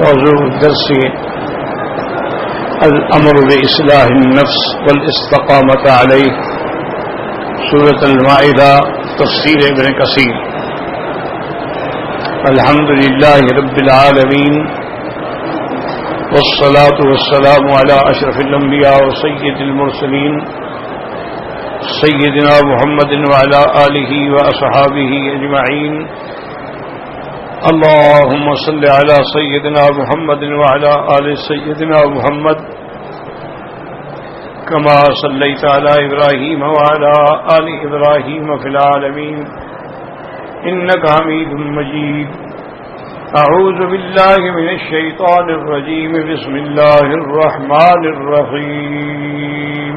موضوع الدرس الأمر بإصلاح النفس والاستقامة عليه، سورة المائدة، تفسير ابن كثير۔ الحمد لله رب العالمين، والصلاة والسلام على أشرف الأنبياء وسيد المرسلين سيدنا محمد وعلى آله وأصحابه أجمعين۔ اللهم صل على سيدنا محمد وعلى آل سيدنا محمد كما صليت على إبراهيم وعلى آل إبراهيم في العالمين إنك حميد مجيد۔ أعوذ بالله من الشيطان الرجيم، بسم الله الرحمن الرحيم۔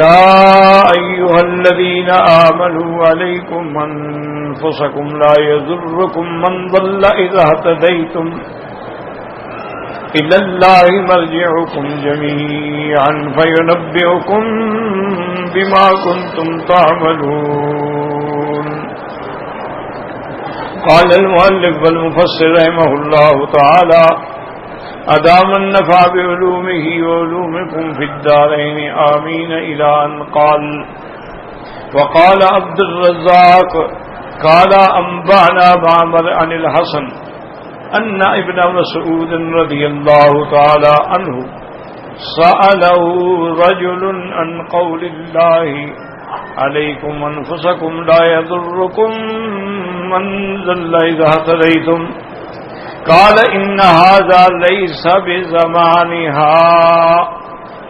يا أيها الذين آمنوا عليكم أنفسكم لا يضركم من ضل إذا اهتديتم إلى الله مرجعكم جميعا فينبئكم بما كنتم تعملون۔ قال المؤلف والمفسر رحمه الله تعالى: أدام النفع بعلومه وعلومكم في الدارين آمين، إلى أن قال: وقال عبد الرزاق قال أنبأنا معمر عن الحسن أن ابن مسعود رضي الله تعالى عنه سأله رجل عن قول الله: عليكم أنفسكم لا يضركم من ضل إذا اهتديتم، قال: إن هذا ليس بزمانها،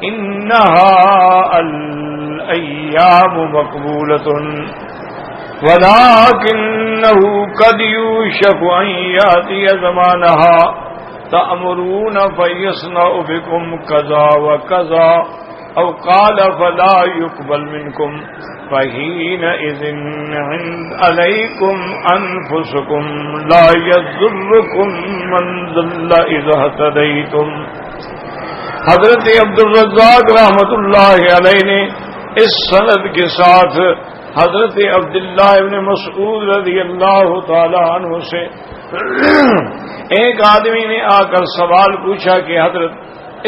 إنها الأيام مقبولة، ولكنه قد يوشك أن يأتي زمانها تأمرون فيصنع بكم كذا وكذا، أو قال: فلا يقبل منكم، فحينئذ عليكم أنفسكم لا يضركم من ضل إذا اهتديتم۔ حضرت عبد الرزاق رحمۃ اللہ علیہ نے اس سند کے ساتھ حضرت عبداللہ ابن مسعود رضی اللہ تعالی عنہ سے ایک آدمی نے آ کر سوال پوچھا کہ حضرت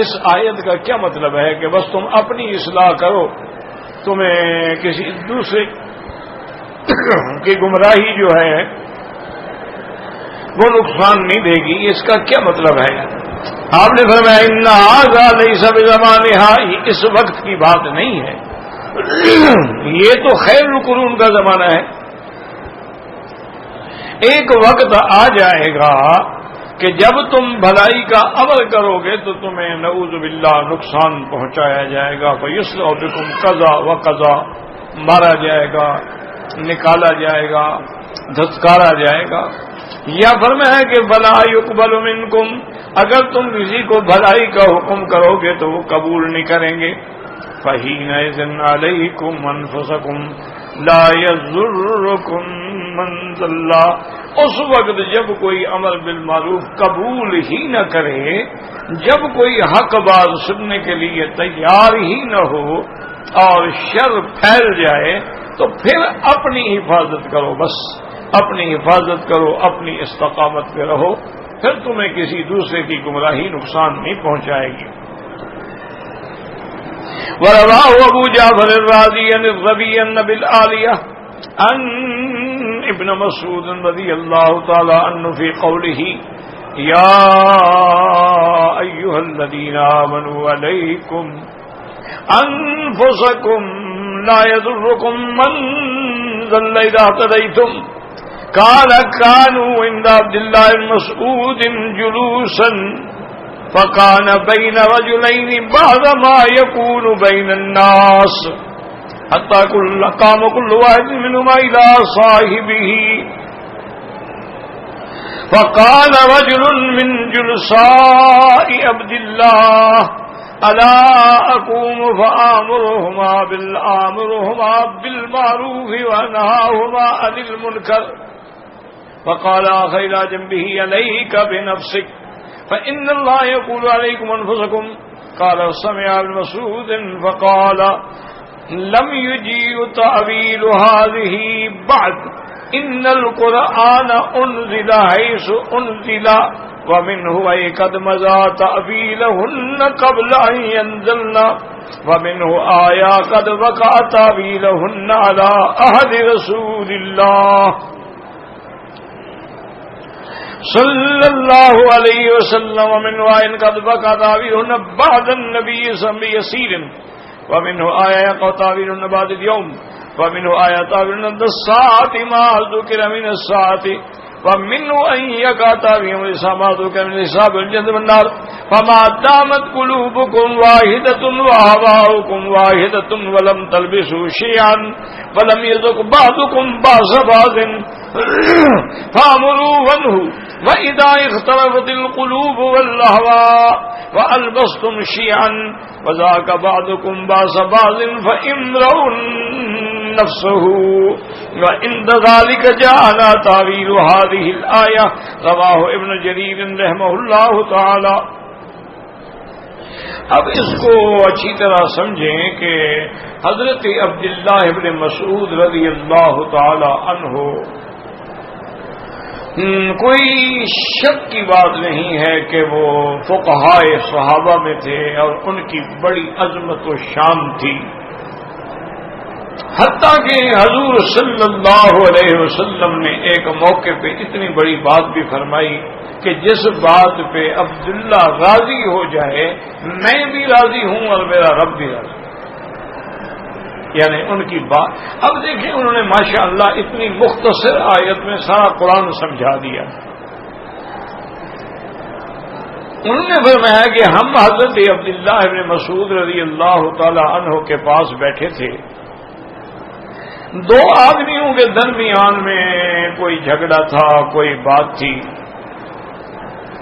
اس آیت کا کیا مطلب ہے کہ بس تم اپنی اصلاح کرو، تمہیں کسی دوسرے کی گمراہی جو ہے وہ نقصان نہیں دے گی، اس کا کیا مطلب ہے؟ آپ نے فرمایا: ان ھذا لیس بزمانھا، اس وقت کی بات نہیں ہے، یہ تو خیر القرون کا زمانہ ہے۔ ایک وقت آ جائے گا کہ جب تم بھلائی کا عمل کرو گے تو تمہیں نعوذ باللہ نقصان پہنچایا جائے گا، فیصلح بکم قضا و قضا، مارا جائے گا، نکالا جائے گا، دھتکارا جائے گا۔ یا فرمایا کہ بلا یقبل منکم، اگر تم کسی کو بھلائی کا حکم کرو گے تو وہ قبول نہیں کریں گے۔ فحینئذ علیکم انفسکم لا یضرکم من ضل، اس وقت جب کوئی عمل بالمعروف قبول ہی نہ کرے، جب کوئی حق بات سننے کے لیے تیار ہی نہ ہو اور شر پھیل جائے تو پھر اپنی حفاظت کرو، بس اپنی حفاظت کرو، اپنی استقامت پہ رہو، پھر تمہیں کسی دوسرے کی گمراہی نقصان نہیں پہنچائے گی۔ ورواه ابو جعفر الرازي عن الربيع بن العالية عن ابن مسعود رضي الله تعالى عنه في قوله: يا أيها الذين آمنوا عليكم أنفسكم لا يضركم من ضل إذا اهتديتم، قال: كانوا عند عبد الله بن مسعود جلوسا فكان بين رجلين بعد ما يكون بين الناس حتى قام كل واحد منهما إلى صاحبه، فقال رجل من جلساء عبد الله: ألا أقوم فآمرهما بالمعروف وأنهاهما عن المنكر، فقال آخر إلى جنبه: عليك بنفسك فإن الله يقول عليكم أنفسكم، قال: سمع ابن مسعود فقال: لم يجيء تأويل هذه بعد ان القرآن انزل حيث انزل ومنه أي قد مضى تأويلهن قبل أن ينزلن ومنه آية قد وقع تأويلهن على عهد رسول الله صلى الله عليه وسلم ومنه آية قد وقع تأويلهن بعد النبي صلى الله عليه وسلم ومنه آية يقع تأويلهن بعد اليوم ومنه آية تأويلهن الساعة ما ذكر من الساعة ومنه أن يقع تأويلهن ما ذكر من الحساب والجنة والنار فما دامت قلوبكم واحدة وأهواؤكم واحدة ولم تلبسوا شيئا ولم يذق بعضكم بأس بعض فأمروا وانهوا وإذا اختلفت القلوب والأهواء وألبستم شيئا وذاك بعضكم بأس بعض فامرؤ نفسه وعند ذلك جاءنا تأويل هذه الآية رواه ابن جرير رحمه الله تعالی. اب اس کو اچھی طرح سمجھیں کہ حضرت عبداللہ ابن مسعود رضی اللہ تعالی عنہ کوئی شک کی بات نہیں ہے کہ وہ فقہائے صحابہ میں تھے اور ان کی بڑی عظمت و شان تھی، حتیٰ کہ حضور صلی اللہ علیہ وسلم نے ایک موقع پہ اتنی بڑی بات بھی فرمائی کہ جس بات پہ عبداللہ راضی ہو جائے میں بھی راضی ہوں اور میرا رب بھی راضی، یعنی ان کی بات. اب دیکھیں انہوں نے ماشاءاللہ اتنی مختصر آیت میں سارا قرآن سمجھا دیا. انہوں نے فرمایا کہ ہم حضرت عبداللہ ابن مسعود رضی اللہ تعالی عنہ کے پاس بیٹھے تھے، دو آدمیوں کے درمیان میں کوئی جھگڑا تھا، کوئی بات تھی،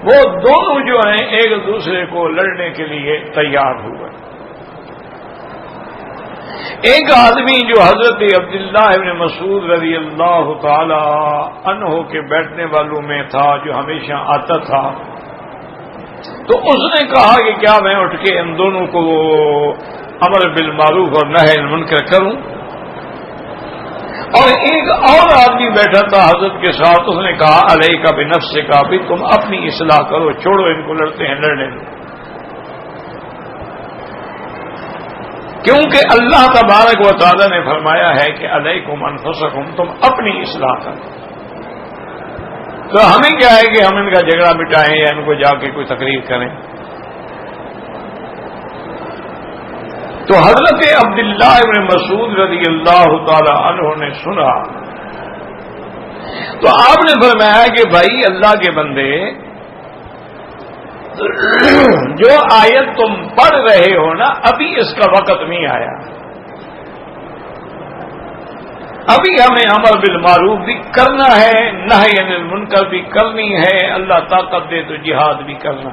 وہ دونوں جو ہیں ایک دوسرے کو لڑنے کے لیے تیار ہوئے. ایک آدمی جو حضرت عبداللہ ابن مسعود رضی اللہ تعالی عنہ کے بیٹھنے والوں میں تھا، جو ہمیشہ آتا تھا، تو اس نے کہا کہ کیا میں اٹھ کے ان دونوں کو امر بالمعروف اور نہی عن المنکر کروں؟ اور ایک اور آدمی بیٹھا تھا حضرت کے ساتھ، اس نے کہا علیک بنفسک، بھی تم اپنی اصلاح کرو، چھوڑو ان کو لڑتے ہیں، لڑنے دو. کیونکہ اللہ تبارک و تعالی نے فرمایا ہے کہ علیکم انفسکم، تم اپنی اصلاح کرو. تو ہمیں کیا ہے کہ ہم ان کا جھگڑا مٹائیں یا ان کو جا کے کوئی تقریر کریں؟ تو حضرت عبداللہ ابن مسعود رضی اللہ تعالی عنہ نے سنا تو آپ نے فرمایا کہ بھائی اللہ کے بندے، جو آیت تم پڑھ رہے ہو نا، ابھی اس کا وقت نہیں آیا، ابھی ہمیں امر بالمعروف بھی کرنا ہے، نہی عن المنکر بھی کرنی ہے، اللہ طاقت دے تو جہاد بھی کرنا.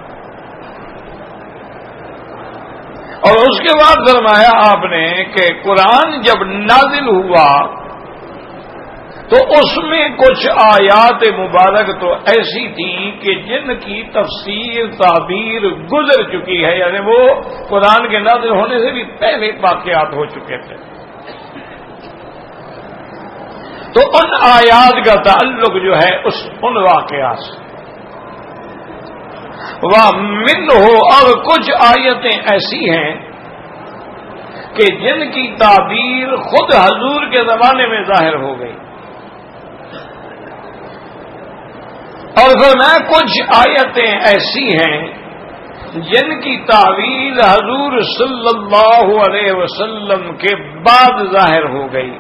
اور اس کے بعد فرمایا آپ نے کہ قرآن جب نازل ہوا تو اس میں کچھ آیات مبارک تو ایسی تھیں کہ جن کی تفسیر تعبیر گزر چکی ہے، یعنی وہ قرآن کے نازل ہونے سے بھی پہلے واقعات ہو چکے تھے. تو ان آیات کا تعلق جو ہے ان واقعات سے. وَمِنْهُ، اور کچھ آیتیں ایسی ہیں کہ جن کی تعبیر خود حضور کے زمانے میں ظاہر ہو گئی، اور فرمایا کچھ آیتیں ایسی ہیں جن کی تعبیر حضور صلی اللہ علیہ وسلم کے بعد ظاہر ہو گئی،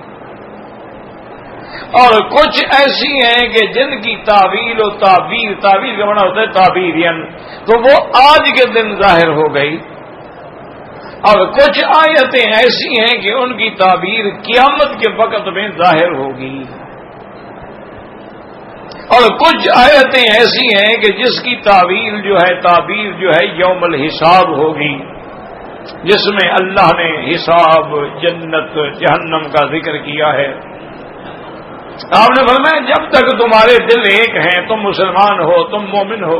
اور کچھ ایسی ہیں کہ جن کی تعویل و تعبیر کا معنی ہوتا ہے تعبیرین، تو وہ آج کے دن ظاہر ہو گئی، اور کچھ آیتیں ایسی ہیں کہ ان کی تعبیر قیامت کے وقت میں ظاہر ہوگی، اور کچھ آیتیں ایسی ہیں کہ جس کی تعبیر جو ہے یوم الحساب ہوگی، جس میں اللہ نے حساب، جنت، جہنم کا ذکر کیا ہے. آپ نے فرمایا جب تک تمہارے دل ایک ہیں، تم مسلمان ہو، تم مومن ہو،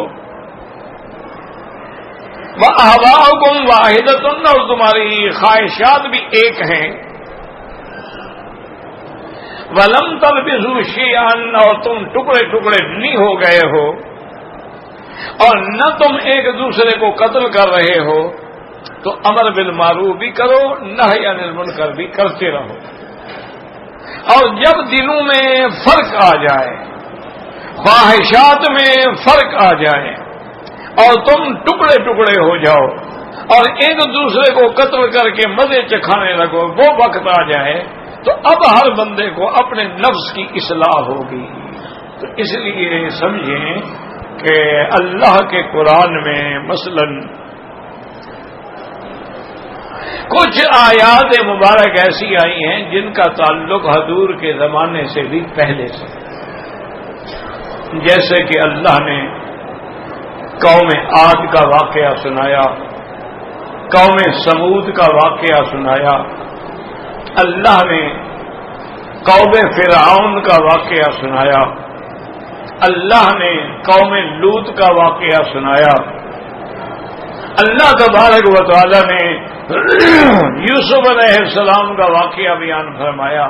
وَأَهْوَاؤُكُمْ وَاحِدَةٌ، اور تمہاری خواہشات بھی ایک ہیں، ولم تلبسوا شیئا، اور تم ٹکڑے ٹکڑے نہیں ہو گئے ہو، اور نہ تم ایک دوسرے کو قتل کر رہے ہو، تو امر بالمعروف بھی کرو، نہی عن المنکر بھی کرتے رہو۔ اور جب دلوں میں فرق آ جائے، خواہشات میں فرق آ جائے، اور تم ٹکڑے ٹکڑے ہو جاؤ اور ایک دوسرے کو قتل کر کے مزے چکھانے لگو، وہ وقت آ جائے تو اب ہر بندے کو اپنے نفس کی اصلاح ہوگی۔ تو اس لیے سمجھیں کہ اللہ کے قرآن میں مثلاً کچھ آیات مبارک ایسی آئی ہیں جن کا تعلق حضور کے زمانے سے بھی پہلے سے، جیسے کہ اللہ نے قوم عاد کا واقعہ سنایا، قوم سمود کا واقعہ سنایا، اللہ نے قوم فرعون کا واقعہ سنایا، اللہ نے قوم لوط کا واقعہ سنایا، اللہ تبارک و تعالی نے یوسف علیہ السلام کا واقعہ بیان فرمایا،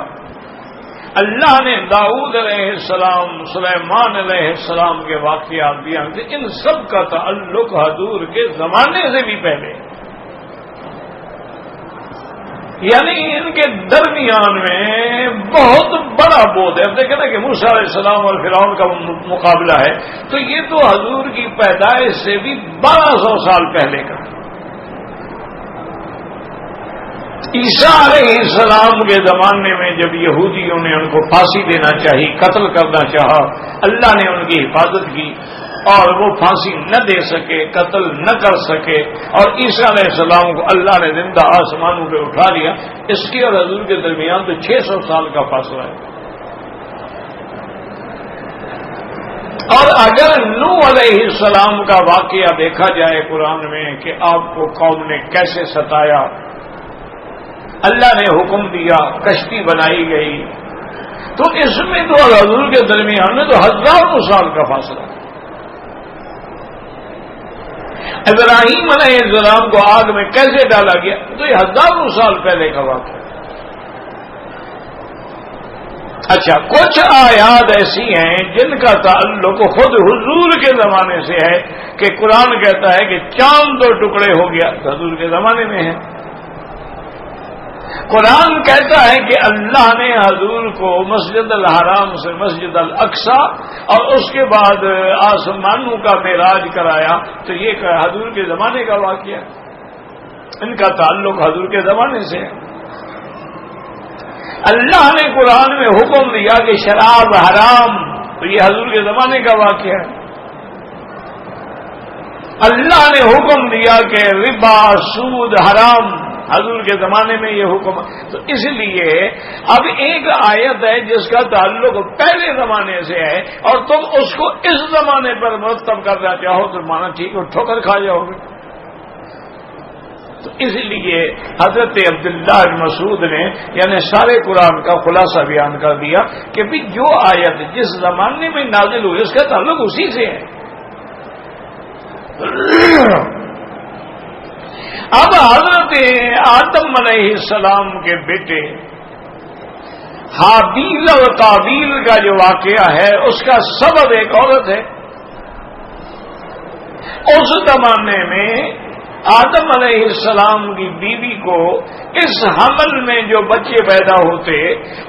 اللہ نے داؤد علیہ السلام، سلیمان علیہ السلام کے واقعات بیان کیے۔ ان سب کا تعلق حضور کے زمانے سے بھی پہلے، یعنی ان کے درمیان میں بہت بڑا بودھ ہے۔ اب دیکھیں نا کہ موسیٰ علیہ السلام اور فرعون کا مقابلہ ہے، تو یہ تو حضور کی پیدائش سے بھی 1200 سال پہلے کا۔ عیسیٰ علیہ السلام کے زمانے میں جب یہودیوں نے ان کو پھانسی دینا چاہی، قتل کرنا چاہا، اللہ نے ان کی حفاظت کی اور وہ پھانسی نہ دے سکے، قتل نہ کر سکے، اور عیسیٰ علیہ السلام کو اللہ نے زندہ آسمانوں پہ اٹھا لیا۔ اس کے اور حضور کے درمیان تو 600 سال کا فاصلہ ہے۔ اور اگر نوح علیہ السلام کا واقعہ دیکھا جائے قرآن میں کہ آپ کو قوم نے کیسے ستایا، اللہ نے حکم دیا، کشتی بنائی گئی، تو اس میں تو حضور کے درمیان میں تو ہزاروں سال کا فاصلہ ہے۔ ابراہیم علیہ السلام کو آگ میں کیسے ڈالا گیا، تو یہ ہزاروں سال پہلے کا واقعہ۔ اچھا، کچھ آیات ایسی ہیں جن کا تعلق خود حضور کے زمانے سے ہے کہ قرآن کہتا ہے کہ چاند دو ٹکڑے ہو گیا، تو حضور کے زمانے میں ہے۔ قرآن کہتا ہے کہ اللہ نے حضور کو مسجد الحرام سے مسجد الاقصی اور اس کے بعد آسمانوں کا معراج کرایا، تو یہ حضور کے زمانے کا واقعہ، ان کا تعلق حضور کے زمانے سے ہے۔ اللہ نے قرآن میں حکم دیا کہ شراب حرام، تو یہ حضور کے زمانے کا واقعہ ہے۔ اللہ نے حکم دیا کہ ربا، سود حرام، حضور کے زمانے میں یہ حکم۔ تو اس لیے اب ایک آیت ہے جس کا تعلق پہلے زمانے سے ہے اور تم اس کو اس زمانے پر مرتب کرنا چاہو تو مانا ٹھیک ہو، ٹھوکر کھا جاؤ گے۔ تو اس لیے حضرت عبداللہ بن مسعود نے یعنی سارے قرآن کا خلاصہ بیان کر دیا کہ بھی جو آیت جس زمانے میں نازل ہوئی اس کا تعلق اسی سے ہے۔ اب حضرت آدم علیہ السلام کے بیٹے حابیل اور قابیل کا جو واقعہ ہے اس کا سبب ایک عورت ہے۔ اس زمانے میں آدم علیہ السلام کی بیوی کو اس حمل میں جو بچے پیدا ہوتے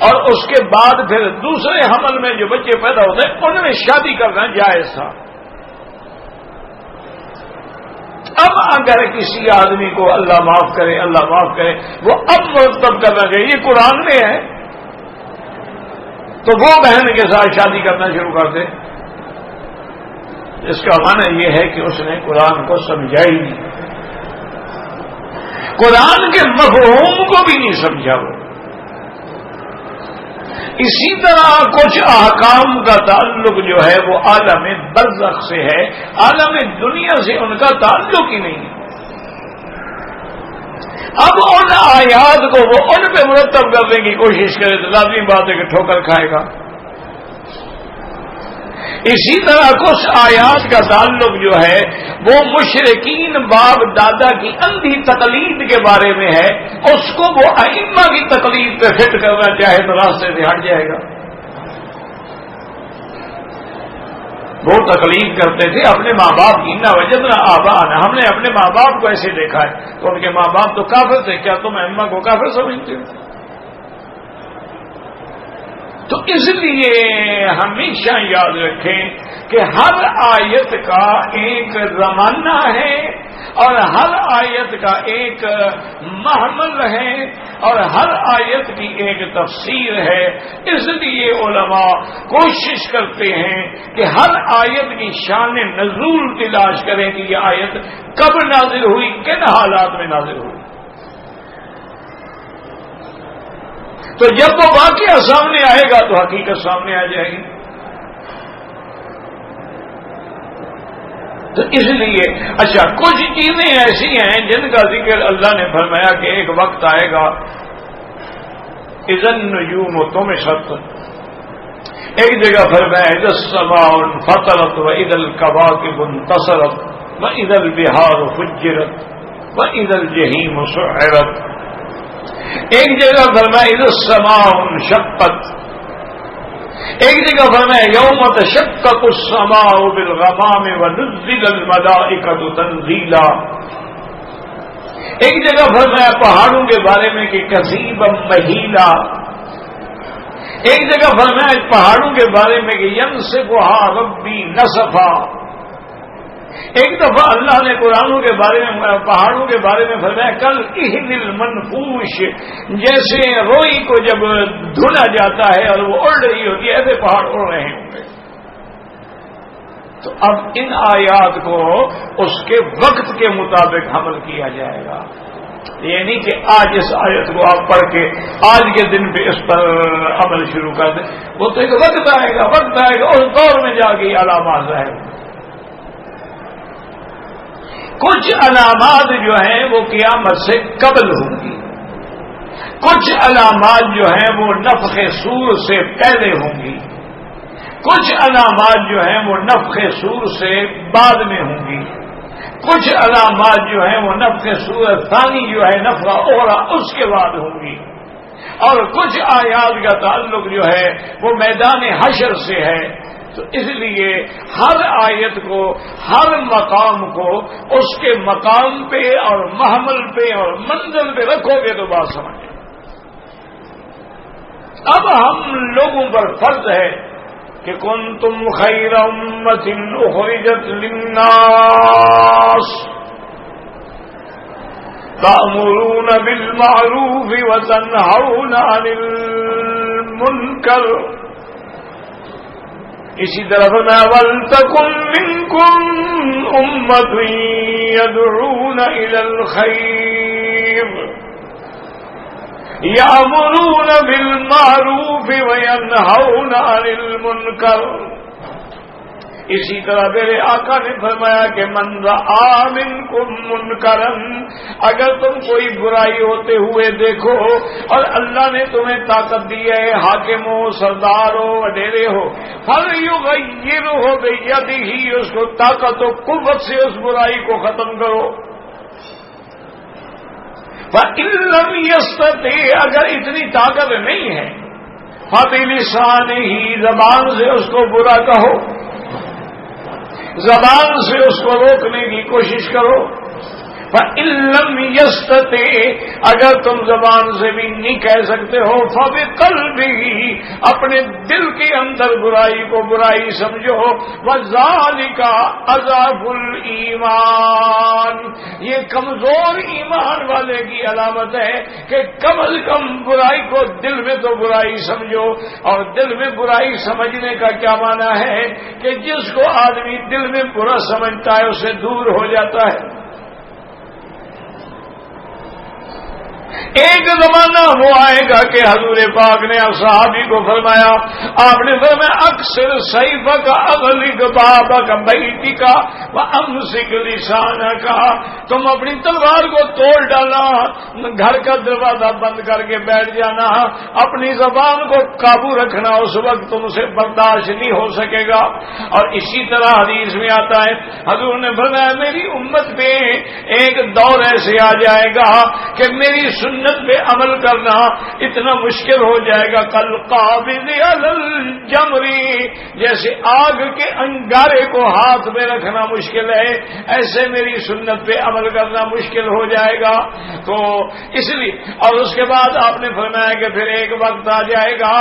اور اس کے بعد پھر دوسرے حمل میں جو بچے پیدا ہوتے ان میں شادی کرنا جائز تھا۔ اب اگر کسی آدمی کو اللہ معاف کرے، اللہ معاف کرے، وہ اب مرتب کرنا چاہیے، یہ قرآن میں ہے، تو وہ بہن کے ساتھ شادی کرنا شروع کر دے، اس کا معنی یہ ہے کہ اس نے قرآن کو سمجھا ہی نہیں، قرآن کے مفہوم کو بھی نہیں سمجھا وہ۔ اسی طرح کچھ احکام کا تعلق جو ہے وہ عالم برزخ سے ہے، عالم دنیا سے ان کا تعلق ہی نہیں ہے۔ اب ان آیات کو وہ ان پہ مرتب کرنے کی کوشش کرے تو لازمی بات ہے کہ ٹھوکر کھائے گا۔ اسی طرح کچھ آیات کا تعلق جو ہے وہ مشرکین باپ دادا کی اندھی تقلید کے بارے میں ہے، اس کو وہ ائمہ کی تقلید پہ فٹ کرنا چاہے تو راستے سے ہٹ جائے گا۔ وہ تقلید کرتے تھے اپنے ماں باپ کی، نہ وجدنا آباءنا، ہم نے اپنے ماں باپ کو ایسے دیکھا ہے تو ان کے ماں باپ تو کافر تھے، کیا تم ائمہ کو کافر سمجھتے ہو؟ تو اس لیے ہمیشہ یاد رکھیں کہ ہر آیت کا ایک زمانہ ہے اور ہر آیت کا ایک محمل ہے اور ہر آیت کی ایک تفسیر ہے۔ اس لیے علماء کوشش کرتے ہیں کہ ہر آیت کی شان نزول تلاش کریں کہ یہ آیت کب نازل ہوئی، کن حالات میں نازل ہوئی۔ تو جب وہ واقعہ سامنے آئے گا تو حقیقت سامنے آ جائے گی۔ تو اس لیے اچھا کچھ چیزیں ایسی ہیں جن کا ذکر اللہ نے فرمایا کہ ایک وقت آئے گا اذا النجوم طمست، ایک جگہ فرمایا اذا السماء انفطرت واذا الكواكب انتصرت واذا البحار فجرت واذا الجحیم سعرت، ایک جگہ فرمایا اذا السماء انشقت، ایک جگہ فرمایا یوم تشقق السماء بالغمام ونزل الملائکۃ تنزیلا، ایک جگہ فرمایا پہاڑوں کے بارے میں کہ کثیبا مہیلا، ایک جگہ فرمایا پہاڑوں کے بارے میں کہ ینسفها ربی نسفا، ایک دفعہ اللہ نے قرآنوں کے بارے میں پہاڑوں کے بارے میں فرمایا کل اہن المنفوش، جیسے روئی کو جب دھلا جاتا ہے اور وہ اڑ رہی ہوتی ہے ایسے پہاڑ اڑ رہے ہوں گے۔ تو اب ان آیات کو اس کے وقت کے مطابق حمل کیا جائے گا، یہ نہیں کہ آج اس آیت کو آپ پڑھ کے آج کے دن پہ اس پر عمل شروع کر دیں، وہ تو ایک وقت آئے گا، وقت آئے گا اس دور میں جا کے علامات ظاہر ہوں۔ کچھ علامات جو ہیں وہ قیامت سے قبل ہوں گی، کچھ علامات جو ہیں وہ نفخ صور سے پہلے ہوں گی، کچھ علامات جو ہیں وہ نفخ صور سے بعد میں ہوں گی، کچھ علامات جو ہیں وہ نفخ صور ثانی جو ہے نفخہ اخری اس کے بعد ہوں گی، اور کچھ آیات کا تعلق جو ہے وہ میدان حشر سے ہے۔ تو اس لیے ہر آیت کو، ہر مقام کو اس کے مقام پہ اور محمل پہ اور منزل پہ رکھو گے تو بات سمجھیں۔ اب ہم لوگوں پر فرض ہے کہ کنتم خیر امۃ اخرجت للناس تأمرون بالمعروف وتنہون عن المنکر، اسی طرح میں وَلْتَكُن مِّنكُمْ أُمَّةٌ يَدْعُونَ إِلَى الْخَيْرِ يَأْمُرُونَ بِالْمَعْرُوفِ وَيَنْهَوْنَ عَنِ الْمُنكَرِ، اسی طرح میرے آقا نے فرمایا کہ من رأى منکم منکرا، اگر تم کوئی برائی ہوتے ہوئے دیکھو اور اللہ نے تمہیں طاقت دی ہے، حاکم ہو، سردار ہو، وڈیرے ہو، فلیغیرہ بیدہ، اس کو طاقت و قوت سے اس برائی کو ختم کرو۔ فإن لم يستطع، اگر اتنی طاقت نہیں ہے، فبلسانہ، زبان سے اس کو برا کہو، زبان سے اس کو روکنے کی کوشش کرو۔ فإن لم يستطع، اگر تم زبان سے بھی نہیں کہہ سکتے ہو، فبقلبہ، اپنے دل کے اندر برائی کو برائی سمجھو، وذالک اضعف الایمان، یہ کمزور ایمان والے کی علامت ہے کہ کم از کم برائی کو دل میں تو برائی سمجھو، اور دل میں برائی سمجھنے کا کیا معنی ہے کہ جس کو آدمی دل میں برا سمجھتا ہے اسے دور ہو جاتا ہے۔ ایک زمانہ وہ آئے گا کہ حضور پاک نے صحابی کو فرمایا، آپ نے فرمایا اکثر سیفک اغلق بابک بیتک وامسک لسانک، تم اپنی تلوار کو توڑ ڈالنا، گھر کا دروازہ بند کر کے بیٹھ جانا، اپنی زبان کو قابو رکھنا، اس وقت تم سے برداشت نہیں ہو سکے گا۔ اور اسی طرح حدیث میں آتا ہے حضور نے فرمایا میری امت میں ایک دور ایسے آ جائے گا کہ میری سنت پہ عمل کرنا اتنا مشکل ہو جائے گا، کل قابض علی الجمری، جیسے آگ کے انگارے کو ہاتھ میں رکھنا مشکل ہے، ایسے میری سنت پہ عمل کرنا مشکل ہو جائے گا۔ تو اس لیے اور اس کے بعد آپ نے فرمایا کہ پھر ایک وقت آ جائے گا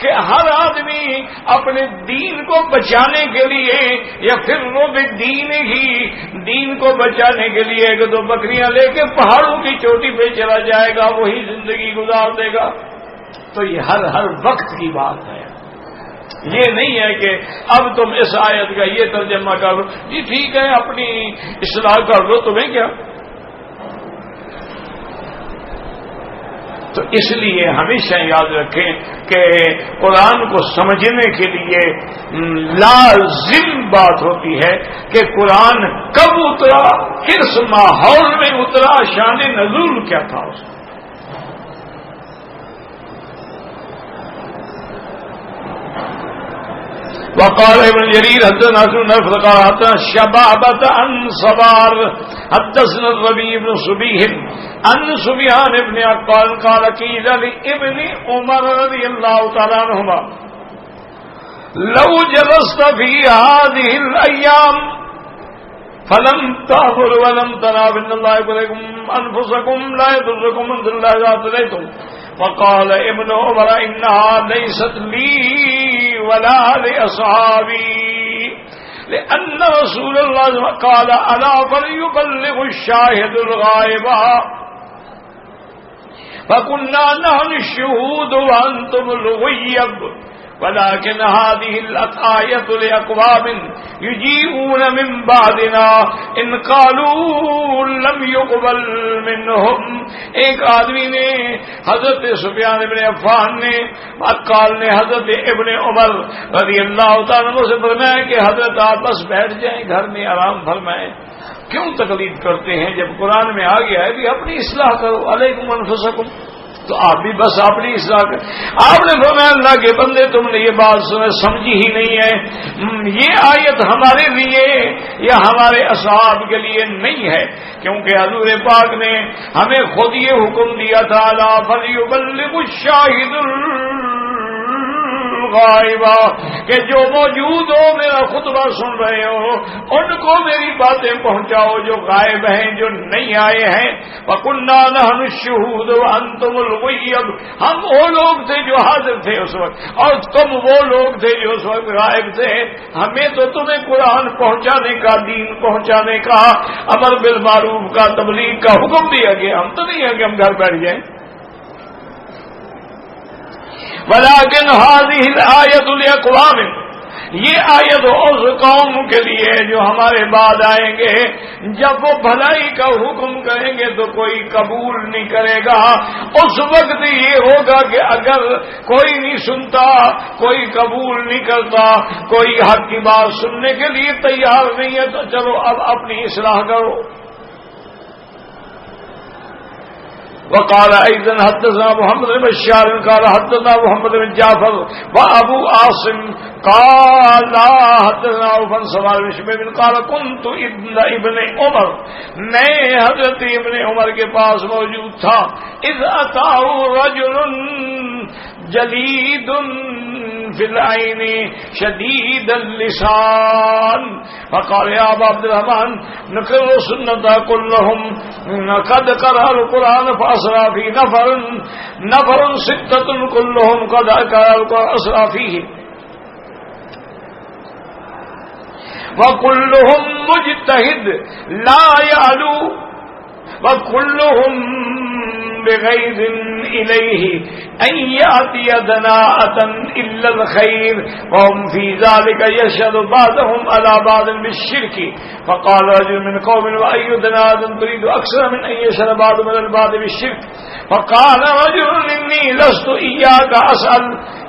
کہ ہر آدمی اپنے دین کو بچانے کے لیے یا پھر وہ بھی دین کو بچانے کے لیے ایک دو بکریاں لے کے پہاڑوں کی چوٹی پہ چلا جائے گا، وہی زندگی گزار دے گا۔ تو یہ ہر وقت کی بات ہے، یہ نہیں ہے کہ اب تم اس آیت کا یہ ترجمہ کر لو، جی ٹھیک ہے اپنی اصلاح کر لو، تمہیں کیا۔ تو اس لیے ہمیشہ یاد رکھیں کہ قرآن کو سمجھنے کے لیے لازم بات ہوتی ہے کہ قرآن کب اترا، کس ماحول میں اترا، شان نزول کیا تھا اس کا۔ وقال ابن جرير حدثنا نفر قال حدثنا شبابة عن صبار حدثنا الربيع بن صبيح عن سفيان بن عقال قال قيل لابن عمر رضي الله تعالى عنهما لو جلست في هذه الأيام فلم تأمر ولم تنهى فإن الله يقولكم أنفسكم لا يضركم من ضل الله إذا اهتديتم وقال ابن عمر إنها ليست لي ولا لأصحابي لأن رسول الله قال ألا فليبلغ الشاهد الغائب فكنا نحن الشهود وأنتم الغيب ولكن هذه الآية لأقوام يجيئون من بعدنا إن قالوا لم يقبل منهم۔ ایک آدمی نے حضرت سفیان ابن عفان نے عقال نے حضرت ابن عمر رضی اللہ تعالیٰ عنہ سے فرمایا کہ حضرت آپ بس بیٹھ جائیں گھر میں آرام فرمائیں، کیوں تقلید کرتے ہیں جب قرآن میں آ گیا ہے کہ اپنی اصلاح کرو، علیکم انفسکم، تو آپ بھی بس اپنی اصلاح کر۔ آپ نے فرمایا اللہ کے بندے تم نے یہ بات سمجھی ہی نہیں ہے، یہ آیت ہمارے لیے یا ہمارے اصحاب کے لیے نہیں ہے، کیونکہ حضور پاک نے ہمیں خود یہ حکم دیا تھا لا فلیبلغ الشاہد غائبہ، کہ جو موجود ہو میرا خطبہ سن رہے ہو ان کو میری باتیں پہنچاؤ جو غائب ہیں، جو نہیں آئے ہیں۔ وَكُنَّا نَحْنُ الشُّهُودُ وَأَنْتُمُ الْغَيْبُ، ہم وہ لوگ تھے جو حاضر تھے اس وقت اور تم وہ لوگ تھے جو اس وقت غائب تھے۔ ہمیں تو تمہیں قرآن پہنچانے کا، دین پہنچانے کا، امر بالمعروف کا، تبلیغ کا حکم دیا گیا، ہم تو نہیں ہے کہ ہم گھر بیٹھ جائیں۔ ولیکن هذه الآیت لأقوام، یہ آیت اس قوم کے لیے جو ہمارے بعد آئیں گے، جب وہ بھلائی کا حکم کریں گے تو کوئی قبول نہیں کرے گا۔ اس وقت یہ ہوگا کہ اگر کوئی نہیں سنتا، کوئی قبول نہیں کرتا، کوئی حق کی بات سننے کے لیے تیار نہیں ہے، تو چلو اب اپنی اصلاح کرو۔ وقال ايضا حدثنا محمد بن بشار قال حدثنا محمد بن جعفر وابو عاصم قال حدثنا ابن سوار بن قال كنت ابن عمر، میں حضرت ابن عمر کے پاس موجود تھا، اذ اتاه رجل جلید فی العین شدید اللسان فقال یا ابا عبد الرحمن نقر سنتا كلهم قد قرأ القرآن فأسرى في نفر ستة كلهم قد قرأ القرآن أسرى فيه وكلهم مجتهد لا يعلو وكلهم بغيظ إليه ان یاتی دناءۃ الا الخیر وهم فی ذلک یشهد بعضهم علی بعض بالشرک فقال رجل من قوم وای دناءۃ تريد اکثر من ان یشهد بعضهم علی بعض بالشرک فقال رجل انی لست ایاک اسأل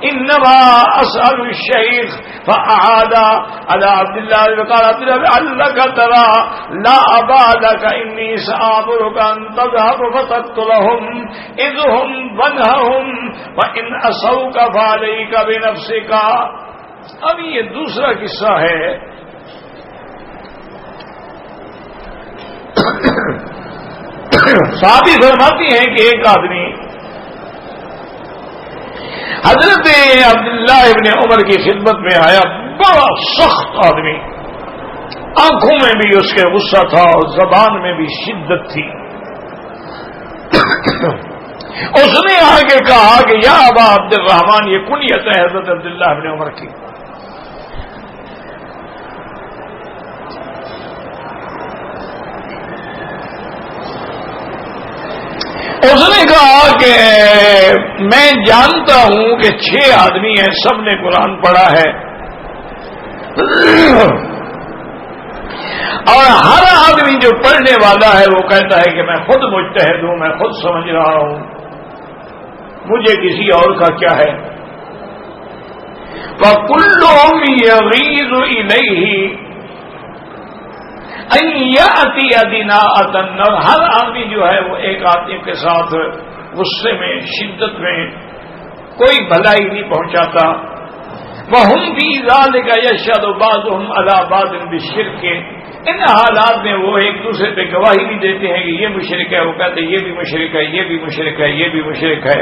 انما اسأل الشیخ فاعاد على عبد الله وقال عبد الله لعلك ترى لا ابا لك انی سآمرك ان تذهب فتقتلهم اذ هم ونههم وان عصوك فعليك بنفسك. اب یہ دوسرا قصہ ہے. صحابی فرماتی ہیں کہ ایک آدمی حضرت عبداللہ ابن عمر کی خدمت میں آیا. بڑا سخت آدمی, آنکھوں میں بھی اس کے غصہ تھا اور زبان میں بھی شدت تھی. اس نے آگے کہا کہ یا ابا عبد الرحمن, یہ کنیت ہے حضرت عبداللہ ابن عمر کی. اس نے کہا کہ میں جانتا ہوں کہ 6 آدمی ہیں, سب نے قرآن پڑھا ہے اور ہر آدمی جو پڑھنے والا ہے وہ کہتا ہے کہ میں خود مجتہد ہوں, میں خود سمجھ رہا ہوں, مجھے کسی اور کا کیا ہے. وَكُلُّهُمْ يَغِيظُ إِلَيْهِ أَن يَأْتِيَ دِنَاءَةً, اور ہر آدمی جو ہے وہ ایک آدمی کے ساتھ غصے میں, شدت میں کوئی بھلائی نہیں پہنچاتا. وَهُمْ فِي ذَلِكَ يَشْهَدُ بَعْضُهُمْ عَلَى بَعْضٍ بِالشِّرْكِ, ان حالات میں وہ ایک دوسرے پہ گواہی بھی دیتے ہیں کہ یہ مشرک ہے, وہ کہتے ہیں یہ بھی مشرک ہے, یہ بھی مشرک ہے, یہ بھی مشرک ہے.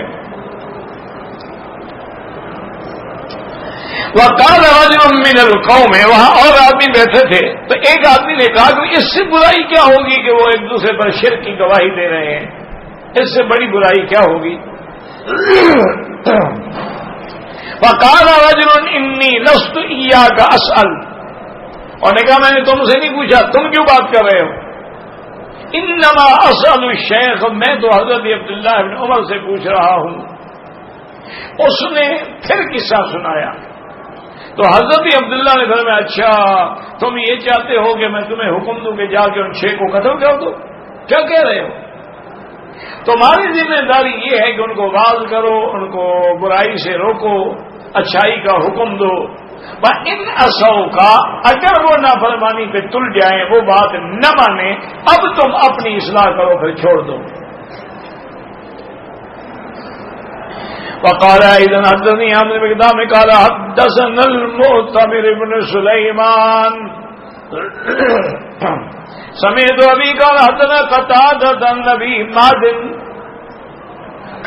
وَقَالَ رَجُلٌ مِّنَ الْقَوْمِ, وہاں اور آدمی بیٹھے تھے تو ایک آدمی نے کہا کہ اس سے برائی کیا ہوگی کہ وہ ایک دوسرے پر شرک کی گواہی دے رہے ہیں, اس سے بڑی برائی کیا ہوگی. وَقَالَ رَجُلٌ إِنِّي لَسْتُ إِيَّاكَ أَسْأَلُ, اور نے کہا میں نے تم سے نہیں پوچھا, تم کیوں بات کر رہے ہو. انما اسأل الشیخ, میں تو حضرت عبداللہ ابن عمر سے پوچھ رہا ہوں. اس نے پھر قصہ سنایا تو حضرت عبداللہ نے فرمایا اچھا تم یہ چاہتے ہو کہ میں تمہیں حکم دوں کہ جا کے ان 6 کو قتل کر دو, کیا کہہ رہے ہو. تمہاری ذمہ داری یہ ہے کہ ان کو واز کرو, ان کو برائی سے روکو, اچھائی کا حکم دو. ان اصو کا, اگر وہ نافرمانی پہ تل جائیں, وہ بات نہ مانے, اب تم اپنی اصلاح کرو, پھر چھوڑ دو. وقال اذا حدثني عمرو بن مقدام قال حدثنا المعتمر بن سليمان سمعت ابي قال حدثنا قتادة عن ابي مازن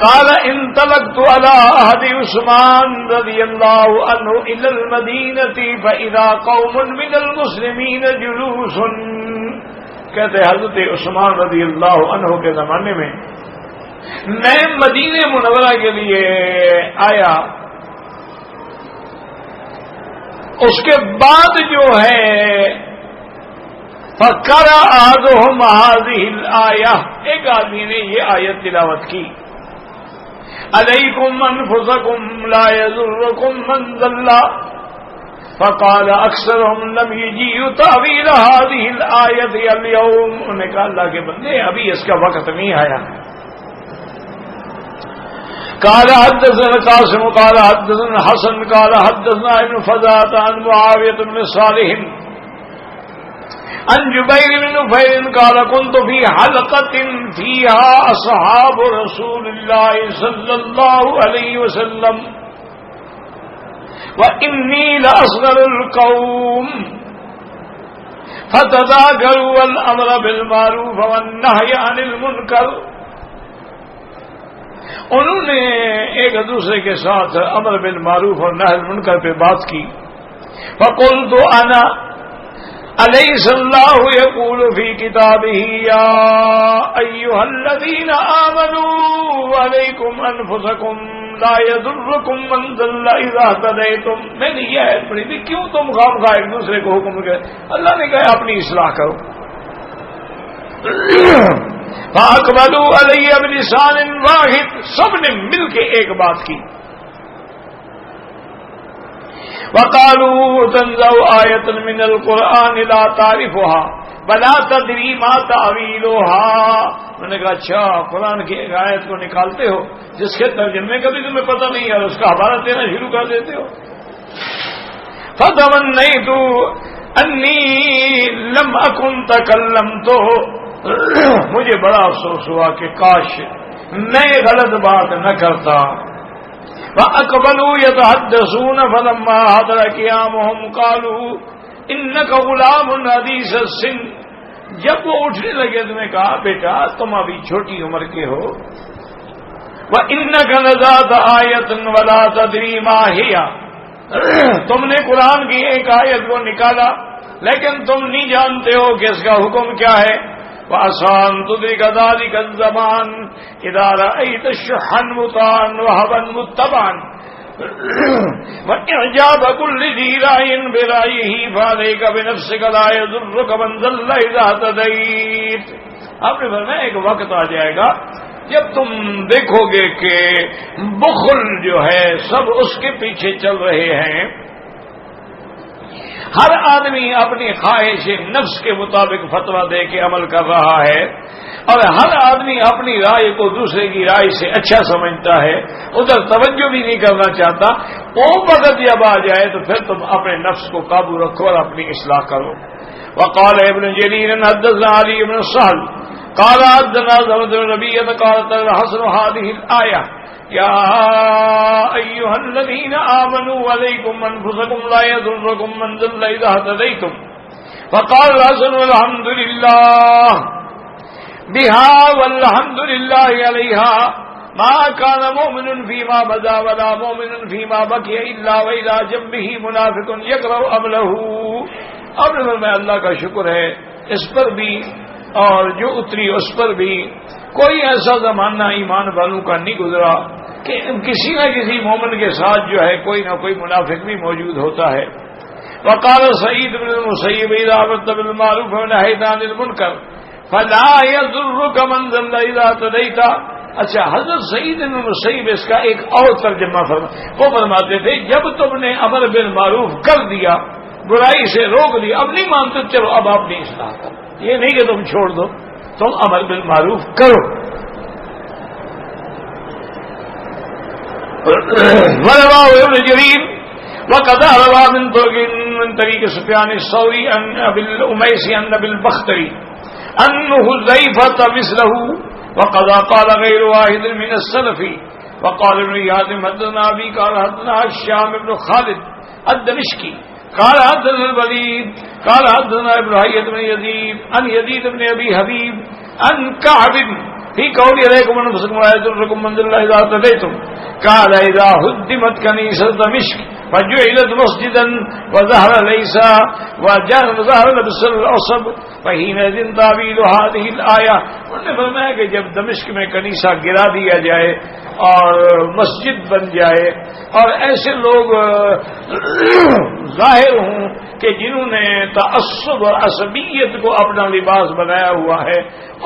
قال انطلقت على عهد عثمان رضي الله عنه الى المدينة فاذا قوم من المسلمين جلوس. کہتے حضرت عثمان رضی اللہ عنہ کے زمانے میں میں مدینہ منورہ کے لیے آیا, اس کے بعد جو ہے فَقَرَأَ أَحَدُهُمْ هَذِهِ الْآيَةَ, ایک آدمی نے یہ آیت تلاوت کی, عَلَيْكُمْ أَنفُسَكُمْ لَا يَضُرُّكُمْ مَنْ ضَلَّ فَقَالَ أَكْثَرُهُمْ لَمْ يَجِدُوا تَأْوِيلَ هَذِهِ الْآيَةِ الْيَوْمَ. انہوں نے کہا اللہ کے بندے ابھی اس کا وقت نہیں آیا. قال حدثنا قاسم قال حدثنا حسن قال حدثنا ابن فضالة عن معاوية بن صالح عن جبير بن نفير قال كنت في حلقة فيها أصحاب رسول الله صلى الله عليه وسلم وإني لأصغر القوم فتذاكروا الأمر بالمعروف والنهي عن المنكر. انہوں نے ایک دوسرے کے ساتھ امر بالمعروف اور نہی عن المنکر پہ بات کی. فقلت انا الیس اللہ یقول فی کتابہ یا ایھا الذین آمنوا علیکم انفسکم لا یضرکم من ضل اذا اهتدیتم. میں نے یہ آیت پڑھی تھی, کیوں تم خواہ ایک دوسرے کو حکم کرے, اللہ نے کہا اپنی اصلاح کرو. فاقبلوا علی بلسان واحد، سب نے مل کے ایک بات کی. وقالوا تنزع آیۃ من القرآن لا تعرفها ولا تدری ما تعویلها. میں نے کہا اچھا قرآن کی ایک آیت کو نکالتے ہو جس کے ترجمے کا بھی تمہیں پتہ نہیں ہے اور اس کا حوالہ دینا شروع کر دیتے ہو. فتمنیت انی لم اکن تکلمت، مجھے بڑا افسوس ہوا کہ کاش میں غلط بات نہ کرتا. وَأَقْبَلُوا يَتَحَدَّثُونَ فَلَمَّا حَضَرَ قِيَامُهُمْ قَالُوا إِنَّكَ غُلَامٌ حَدِيثُ السِّنِّ. جب وہ اٹھنے لگے تو نے کہا بیٹا تم ابھی چھوٹی عمر کے ہو. وَإِنَّكَ لَذَاتُ آیَةٍ وَلَا تَدْرِي مَا هِيَ. تم نے قرآن کی ایک آیت کو نکالا لیکن تم نہیں جانتے ہو کہ اس کا حکم کیا ہے. وَأَسَىٰ أَن تُدْرِكَ ذَٰلِكَ الزَّمَانُ إِذَا رَأَيْتَ شُحًّا مُطَاعًا وَهَوًى مُتَّبَعًا وَإِعْجَابَ كُلِّ ذِي رَأْيٍ بِرَأْيِهِ فَعَلَيْكَ بِنَفْسِكَ لَا يَضُرُّكَ مَن ضَلَّ إِذَا اهْتَدَيْتَ. آپ نے فرمایا ایک وقت آ جائے گا جب تم دیکھو گے کہ بخل جو ہے سب اس کے پیچھے چل رہے ہیں. ہر آدمی اپنی خواہش نفس کے مطابق فتویٰ دے کے عمل کر رہا ہے اور ہر آدمی اپنی رائے کو دوسرے کی رائے سے اچھا سمجھتا ہے، ادھر توجہ بھی نہیں کرنا چاہتا. وہ وقت جب آ جائے تو پھر تم اپنے نفس کو قابو رکھو اور اپنی اصلاح کرو. وقال ابن جریر حدثنا علی بن سہل قال حدثنا زهرة بن ربيعة قالت الحسن هذه الآية يا أيها الذين آمنوا عليكم أنفسكم لا يضركم من ضل إذا اهتديتم. فقال الحسن والحمد لله بها والحمد لله عليها ما كان مؤمن فيما بدا ولا مؤمن فيما بقي إلا وإلى جنبه منافق يقرأ قبله. اب میں اللہ کا شکر ہے اس پر بھی اور جو اتری اس پر بھی کوئی ایسا زمانہ ایمان والوں کا نہیں گزرا کہ کسی نہ کسی مومن کے ساتھ جو ہے کوئی نہ کوئی منافق بھی موجود ہوتا ہے. وقال سعید بن المسیب اذا امرت بالمعروف ونهيت عن المنکر فلا يضرك من ضل اذا اهتديت. اچھا حضرت سعید بن المسیب اس کا ایک اور ترجمہ وہ فرماتے تھے جب تم نے امر بالمعروف کر دیا برائی سے روک دیا اب نہیں مانتے چلو اب آپ نہیں اصلاح کرو. یہ نہیں کہ تم چھوڑ دو، تم امر بالمعروف کرو. ورواه ابن جرير وقد روى من طريق سفيان الثوري عن ابي الاميس عن ابي البختري انه حذيفة مثله وقد قال غير واحد من السلف. وقال ابن حاتم حدثنا ابي قال حدثنا الشام بن خالد الدمشقي قال حدثنا الوليد قال حدثنا ابن حية بن يزيد عن يزيد بن ابي حبيب عن كعب في قول عليكم انفسكم لا يضركم من ضل اذا اهتديتم قال اذا هدمت كنيسة دمشق فجعلت مسجدا وظهر ليس وظهر لبس العصب فحينئذ تعبير هذه الآية. انہوں نے فرمایا کہ جب دمشق میں کنیسہ گرا دیا جائے اور مسجد بن جائے اور ایسے لوگ ظاہر ہوں کہ جنہوں نے تعصب اور عصبیت کو اپنا لباس بنایا ہوا ہے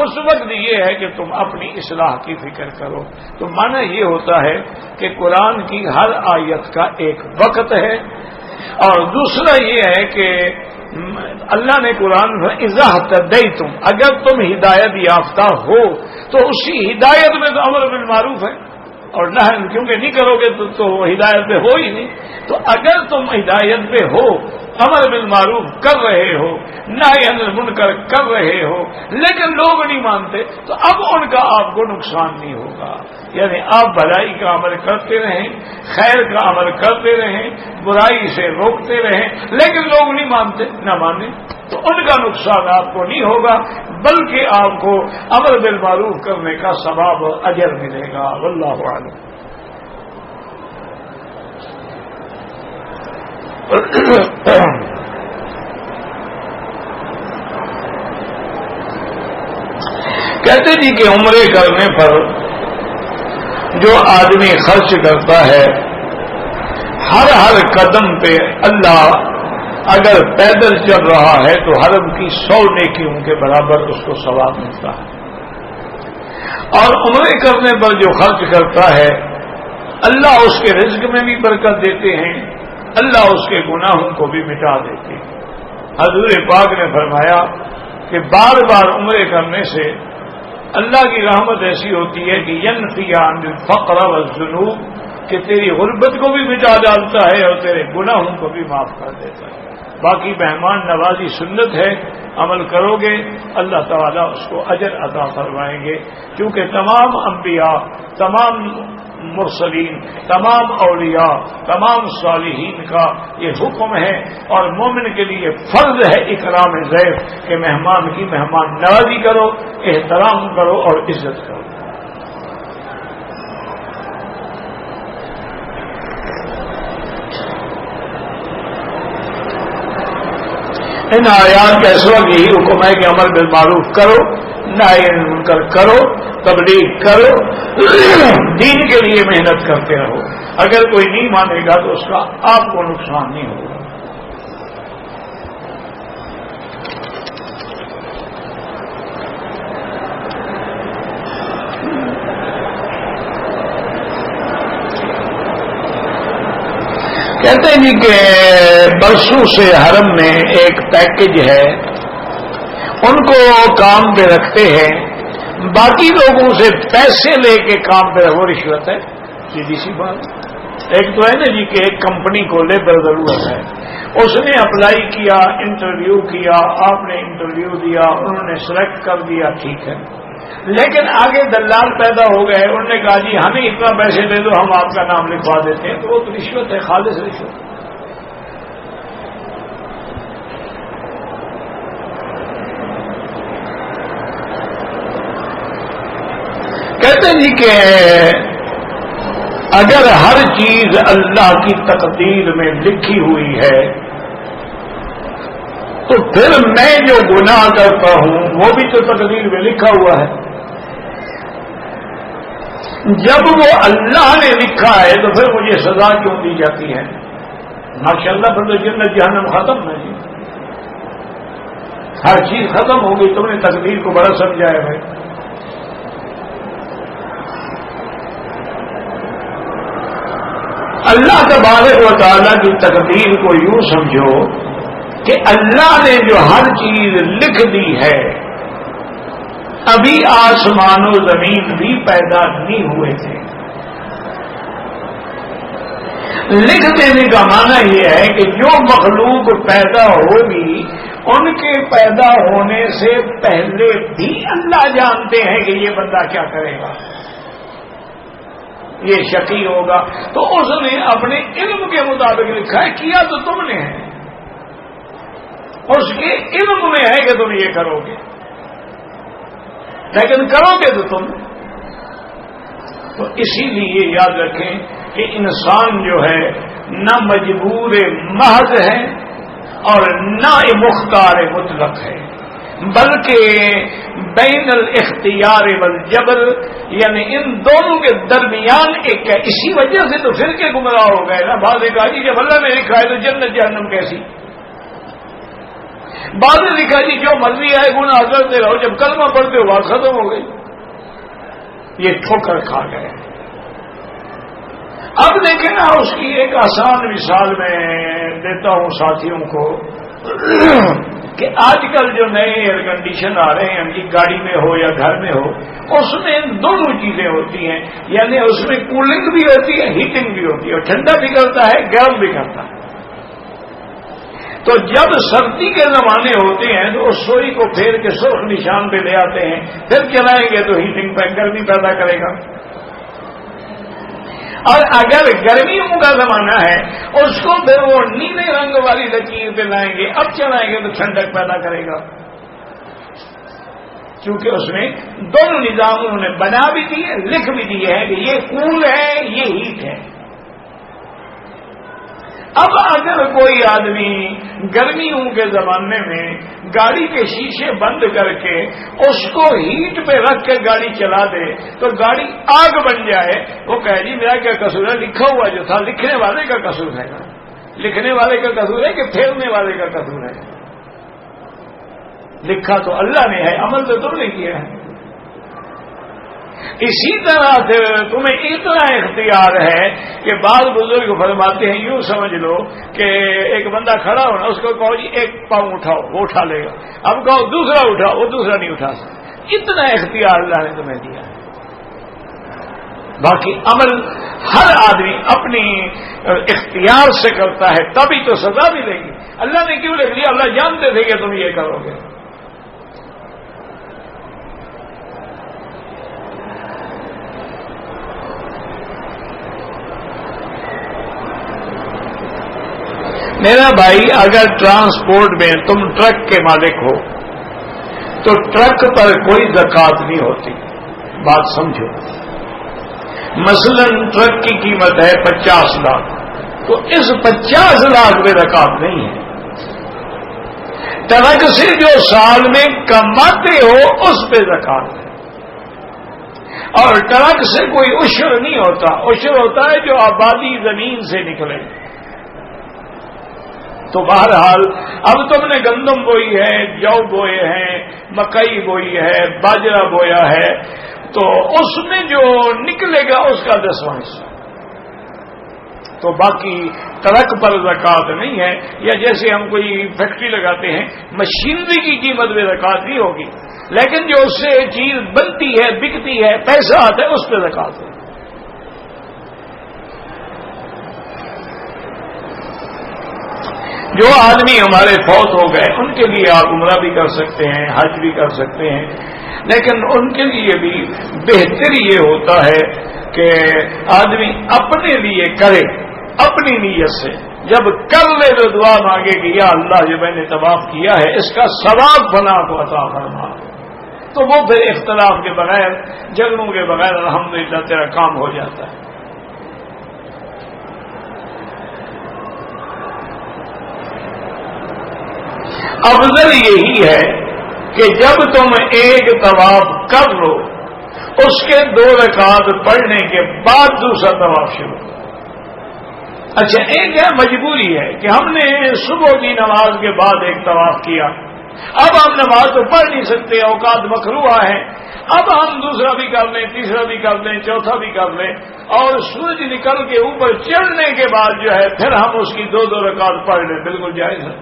اس وقت یہ ہے کہ تم اپنی اصلاح کی فکر کرو. تو معنی یہ ہوتا ہے کہ قرآن کی ہر آیت کا ایک وقت ہے اور دوسرا یہ ہے کہ اللہ نے قرآن میں اذا اهتدیتم اگر تم ہدایت یافتہ ہو تو اسی ہدایت میں تو امر بالمعروف ہے اور نہ کیونکہ نہیں کرو گے تو ہدایت پہ ہو ہی نہیں. تو اگر تم ہدایت پہ ہو امر بالمعروف کر رہے ہو نہی عن المنکر کر رہے ہو لیکن لوگ نہیں مانتے تو اب ان کا آپ کو نقصان نہیں ہوگا. یعنی آپ بھلائی کا عمل کرتے رہیں خیر کا عمل کرتے رہیں برائی سے روکتے رہیں لیکن لوگ نہیں مانتے نہ مانیں تو ان کا نقصان آپ کو نہیں ہوگا بلکہ آپ کو امر بالمعروف کرنے کا ثواب اور اجر ملے گا. واللہ اعلم. کہتے جی کہ عمرے کرنے پر جو آدمی خرچ کرتا ہے ہر قدم پہ اللہ اگر پیدل چل رہا ہے تو حرم کی 100 نیکیوں کے برابر اس کو ثواب ملتا ہے. اور عمرے کرنے پر جو خرچ کرتا ہے اللہ اس کے رزق میں بھی برکت دیتے ہیں، اللہ اس کے گناہوں کو بھی مٹا دیتے ہیں۔ حضور پاک نے فرمایا کہ بار بار عمرے کرنے سے اللہ کی رحمت ایسی ہوتی ہے کہ ینفی عن الفقر والذنوب، کہ تیری غربت کو بھی مٹا ڈالتا ہے اور تیرے گناہوں کو بھی معاف کر دیتا ہے۔ باقی مہمان نوازی سنت ہے، عمل کرو گے اللہ تعالیٰ اس کو اجر عطا فرمائیں گے، کیونکہ تمام انبیاء، تمام مرسلین، تمام اولیاء، تمام صالحین کا یہ حکم ہے، اور مومن کے لیے فرض ہے اکرام ضیف، کہ مہمان کی مہمان نوازی کرو، احترام کرو اور عزت کرو۔ ان آیات کا اس وقت یہی حکم ہے کہ امر بالمعروف کرو، نہی عن المنکر کرو، تبلیغ کرو، دین کے لیے محنت کرتے رہو۔ اگر کوئی نہیں مانے گا تو اس کا آپ کو نقصان نہیں ہوگا۔ کہتے ہیں کہ برسوں سے حرم میں ایک پیکج ہے، ان کو کام پہ رکھتے ہیں، باقی لوگوں سے پیسے لے کے کام پہ وہ رشوت ہے، سیدھی سی بات۔ ایک تو ہے نا جی کہ ایک کمپنی کو لیبر ضرورت ہے، اس نے اپلائی کیا، انٹرویو کیا، آپ نے انٹرویو دیا، انہوں نے سلیکٹ کر دیا، ٹھیک ہے، لیکن آگے دلال پیدا ہو گئے، انہوں نے کہا جی ہمیں اتنا پیسے دے دو، ہم آپ کا نام لکھوا دیتے ہیں، تو وہ تو رشوت ہے، خالص رشوت۔ کہتے ہیں جی کہ اگر ہر چیز اللہ کی تقدیر میں لکھی ہوئی ہے تو پھر میں جو گناہ کرتا ہوں وہ بھی تو تقدیر میں لکھا ہوا ہے۔ جب وہ اللہ نے لکھا ہے تو پھر مجھے سزا کیوں دی جاتی ہے؟ ماشاءاللہ پھر تو جنت جہنم ختم ہے جی، ہر چیز ختم ہو گئی، تم نے تقدیر کو بڑا سمجھا ہے بھائی۔ اللہ تبارک و تعالیٰ کی تقدیر کو یوں سمجھو کہ اللہ نے جو ہر چیز لکھ دی ہے، ابھی آسمان و زمین بھی پیدا نہیں ہوئے تھے۔ لکھ دینے کا معنی یہ ہے کہ جو مخلوق پیدا ہوگی ان کے پیدا ہونے سے پہلے بھی اللہ جانتے ہیں کہ یہ بندہ کیا کرے گا، یہ شقی ہوگا، تو اس نے اپنے علم کے مطابق لکھا ہے، کیا تو تم نے ہے، اس کے علم میں ہے کہ تم یہ کرو گے، لیکن کرو گے تو تم۔ تو اسی لیے یاد رکھیں کہ انسان جو ہے نہ مجبور محض ہے اور نہ مختار مطلق ہے، بلکہ بین الاختیار والجبر، یعنی ان دونوں کے درمیان ایک ہے۔ اسی وجہ سے تو فرقے گمراہ ہو گئے نا۔ بعض نے کہا جی جب اللہ نے لکھا ہے تو جنت جہنم کیسی، بعد نے لکھا جی جو مرضی ہے گناہ کرتے رہو، جب کلمہ پڑھتے ہو بات ختم ہو گئی۔ یہ ٹھوکر کھا گئے۔ اب دیکھیں نا، اس کی ایک آسان مثال میں دیتا ہوں ساتھیوں کو کہ آج کل جو نئے ایئر کنڈیشن آ رہے ہیں، ان کی گاڑی میں ہو یا گھر میں ہو، اس میں دونوں چیزیں ہوتی ہیں، یعنی اس میں کولنگ بھی ہوتی ہے، ہیٹنگ بھی ہوتی ہے، اور ٹھنڈا بھی کرتا ہے، گرم بھی کرتا ہے۔ تو جب سردی کے زمانے ہوتے ہیں تو اس سوئی کو پھیر کے سرخ نشان پہ لے آتے ہیں، پھر چلائیں گے تو ہیٹنگ پہ گرمی پیدا کرے گا۔ اور اگر گرمیوں کا زمانہ ہے اس کو پھر وہ نیلے رنگ والی لکیر پہ لائیں گے، اب چلائیں گے تو ٹھنڈک پیدا کرے گا، کیونکہ اس میں دونوں نظام انہوں نے بنا بھی دیے، لکھ بھی دیے ہیں کہ یہ کول ہے، یہ ہیٹ ہے۔ اب اگر کوئی آدمی گرمیوں کے زمانے میں گاڑی کے شیشے بند کر کے اس کو ہیٹ پہ رکھ کے گاڑی چلا دے تو گاڑی آگ بن جائے، وہ کہے جی میرا کیا قصور ہے، لکھا ہوا جو تھا لکھنے والے کا قصور ہے، لکھنے والے کا قصور ہے کہ پھیرنے والے کا قصور ہے؟ لکھا تو اللہ نے ہے، عمل تو تم نے کیا ہے۔ اسی طرح سے تمہیں اتنا اختیار ہے کہ بعض بزرگ فرماتے ہیں یوں سمجھ لو کہ ایک بندہ کھڑا ہونا، اس کو کہو جی ایک پاؤں اٹھاؤ، وہ اٹھا لے گا، اب کہو دوسرا اٹھاؤ، وہ دوسرا نہیں اٹھا سکتا۔ اتنا اختیار اللہ نے تمہیں دیا ہے۔ باقی عمل ہر آدمی اپنی اختیار سے کرتا ہے، تبھی تو سزا ملے گی۔ اللہ نے کیوں لکھ دیا؟ اللہ جانتے تھے کہ تم یہ کرو گے۔ میرا بھائی، اگر ٹرانسپورٹ میں تم ٹرک کے مالک ہو تو ٹرک پر کوئی زکوٰۃ نہیں ہوتی۔ بات سمجھو، مثلا ٹرک کی قیمت ہے 50 لاکھ، تو اس 50 لاکھ میں زکوٰۃ نہیں ہے۔ ٹرک سے جو سال میں کماتے ہو اس پہ زکوٰۃ ہے، اور ٹرک سے کوئی عشر نہیں ہوتا۔ عشر ہوتا ہے جو آبادی زمین سے نکلے۔ تو بہرحال اب تم نے گندم بوئی ہے، جو بوئے ہیں، مکئی بوئی ہے، باجرہ بویا ہے، تو اس میں جو نکلے گا اس کا 10واں حصہ، تو باقی ٹرک پر زکوٰۃ نہیں ہے۔ یا جیسے ہم کوئی فیکٹری لگاتے ہیں، مشینری کی قیمت میں زکوٰۃ نہیں ہوگی، لیکن جو اس سے چیز بنتی ہے، بکتی ہے، پیسہ آتا ہے، اس پہ زکوٰۃ ہے۔ جو آدمی ہمارے فوت ہو گئے ان کے لیے آپ عمرہ بھی کر سکتے ہیں، حج بھی کر سکتے ہیں، لیکن ان کے لیے بھی بہتر یہ ہوتا ہے کہ آدمی اپنے لیے کرے، اپنی نیت سے۔ جب کر لے تو دعا مانگے کہ یا اللہ جو میں نے طواف کیا ہے اس کا ثواب بنا کو عطا فرما، تو وہ پھر اختلاف کے بغیر، جھگڑوں کے بغیر الحمدللہ تیرا کام ہو جاتا ہے۔ افضل یہی ہے کہ جب تم ایک طواف کر لو اس کے 2 رکعت پڑھنے کے بعد دوسرا طواف شروع۔ اچھا، ایک ہے مجبوری ہے کہ ہم نے صبح کی نماز کے بعد ایک طواف کیا، اب ہم نماز تو پڑھ نہیں سکتے، اوقات مکروہ ہیں، اب ہم دوسرا بھی کر لیں، تیسرا بھی کر لیں، چوتھا بھی کر لیں، اور سورج نکل کے اوپر چڑھنے کے بعد جو ہے پھر ہم اس کی 2 رکعت پڑھ لیں، بالکل جائز ہے۔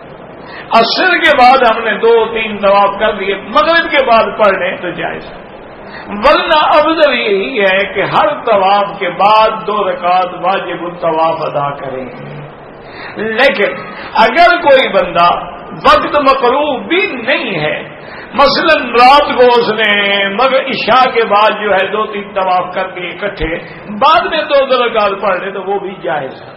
عصر کے بعد ہم نے 2-3 طواف کر لیے، مغرب کے بعد پڑھ لیں تو جائز ہے، ورنہ افضل یہی ہے کہ ہر طواف کے بعد 2 رکعت واجب الطواف ادا کریں۔ لیکن اگر کوئی بندہ وقت مقروب بھی نہیں ہے، مثلا رات کو اس نے مگر عشاء کے بعد جو ہے 2-3 طواف کر کے اکٹھے بعد میں 2 رکعت پڑھ لے تو وہ بھی جائز ہے۔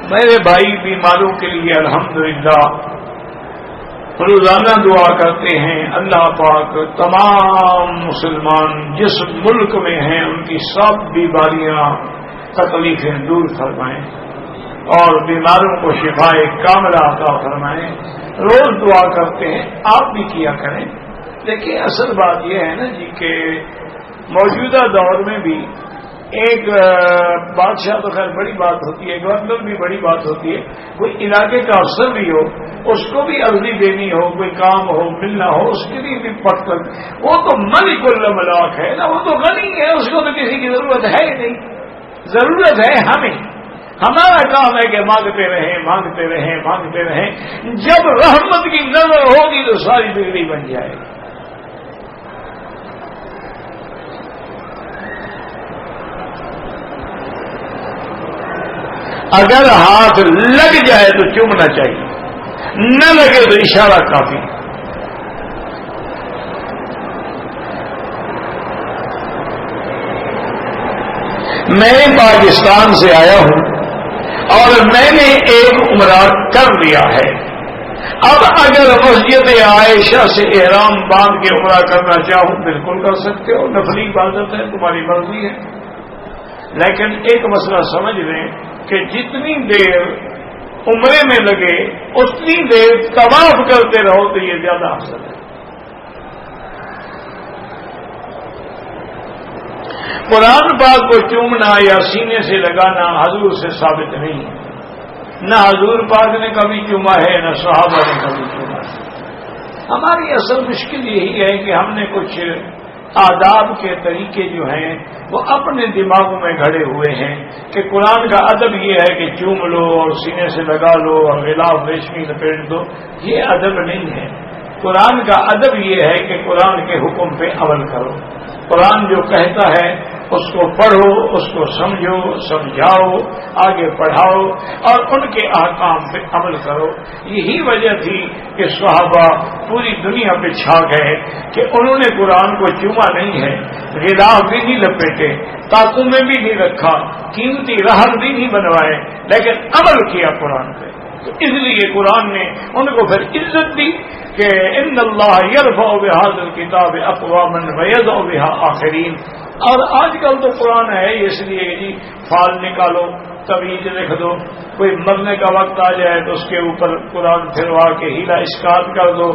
میرے بھائی بیماروں کے لیے الحمدللہ روزانہ دعا کرتے ہیں، اللہ پاک تمام مسلمان جس ملک میں ہیں ان کی سب بیماریاں، تکلیفیں دور فرمائیں اور بیماروں کو شفاء کاملہ عطا فرمائیں۔ روز دعا کرتے ہیں، آپ بھی کیا کریں۔ دیکھیں اصل بات یہ ہے نا جی کہ موجودہ دور میں بھی ایک بادشاہ تو خیر بڑی بات ہوتی ہے، گورنر بھی بڑی بات ہوتی ہے، کوئی علاقے کا افسر بھی ہو اس کو بھی عرضی دینی ہو، کوئی کام ہو، ملنا ہو، اس کے لیے بھی پٹ کر، وہ تو ملک الملاک ہے نا، وہ تو غنی ہے، اس کو تو کسی کی ضرورت ہے ہی نہیں، ضرورت ہے ہمیں۔ ہمارا کام ہے کہ مانگتے رہیں، مانگتے رہیں، مانگتے رہیں، جب رحمت کی نظر ہوگی تو ساری بگڑی بن جائے گی۔ اگر ہاتھ لگ جائے تو چومنا چاہیے، نہ لگے تو اشارہ کافی۔ میں پاکستان سے آیا ہوں اور میں نے ایک عمرہ کر لیا ہے، اب اگر مسجد عائشہ سے احرام باندھ کے عمرہ کرنا چاہوں بالکل کر سکتے ہو، نفلی عبادت ہے، تمہاری مرضی ہے، لیکن ایک مسئلہ سمجھ لیں کہ جتنی دیر عمرے میں لگے اتنی دیر طواف کرتے رہو تو یہ زیادہ افضل ہے۔ قرآن پاک کو چومنا یا سینے سے لگانا حضور سے ثابت نہیں ہے، نہ حضور پاک نے کبھی چوما ہے، نہ صحابہ نے کبھی چوما ہے۔ ہماری اصل مشکل یہی ہے کہ ہم نے کچھ آداب کے طریقے جو ہیں وہ اپنے دماغوں میں گھڑے ہوئے ہیں کہ قرآن کا ادب یہ ہے کہ چوم لو اور سینے سے لگا لو اور غلاف ریشمی لپیٹ دو، یہ ادب نہیں ہے۔ قرآن کا ادب یہ ہے کہ قرآن کے حکم پہ عمل کرو، قرآن جو کہتا ہے اس کو پڑھو، اس کو سمجھو، سمجھاؤ، آگے پڑھاؤ اور ان کے احکام پہ عمل کرو۔ یہی وجہ تھی کہ صحابہ پوری دنیا پہ چھا گئے کہ انہوں نے قرآن کو چوما نہیں ہے، غلاف بھی نہیں لپیٹے، تاکوں میں بھی نہیں رکھا، قیمتی رہن بھی نہیں بنوائے، لیکن عمل کیا قرآن پہ۔ تو اس لیے قرآن نے ان کو پھر عزت دی کہ ان اللہ یرفع بہذا الکتاب اقواما ویضع بہا آخرین۔ اور آج کل تو قرآن ہے اس لیے کہ جی فال نکالو، تویج لکھ دو، کوئی مرنے کا وقت آ جائے تو اس کے اوپر قرآن پھروا کے ہیلا اسکات کر دو،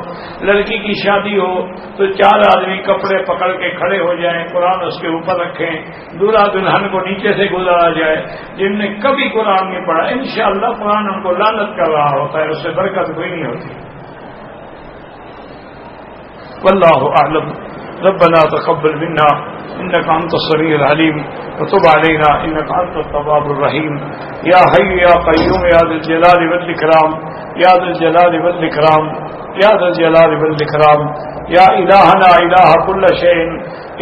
لڑکی کی شادی ہو تو 4 آدمی کپڑے پکڑ کے کھڑے ہو جائیں، قرآن اس کے اوپر رکھیں، دولہا دلہن کو نیچے سے گزارا جائے۔ جن نے کبھی قرآن نہیں پڑھا انشاءاللہ قرآن ان کو لعنت کر رہا ہوتا ہے، اس سے برکت کوئی نہیں ہوتی۔ واللہ اعلم۔ ربنا تقبل منا انك انت السميع العليم وتب علينا انك انت التواب الرحيم يا حي يا قيوم يا ذا الجلال والاكرام يا ذا الجلال والاكرام يا ذا الجلال والاكرام يا الهنا اله كل شيء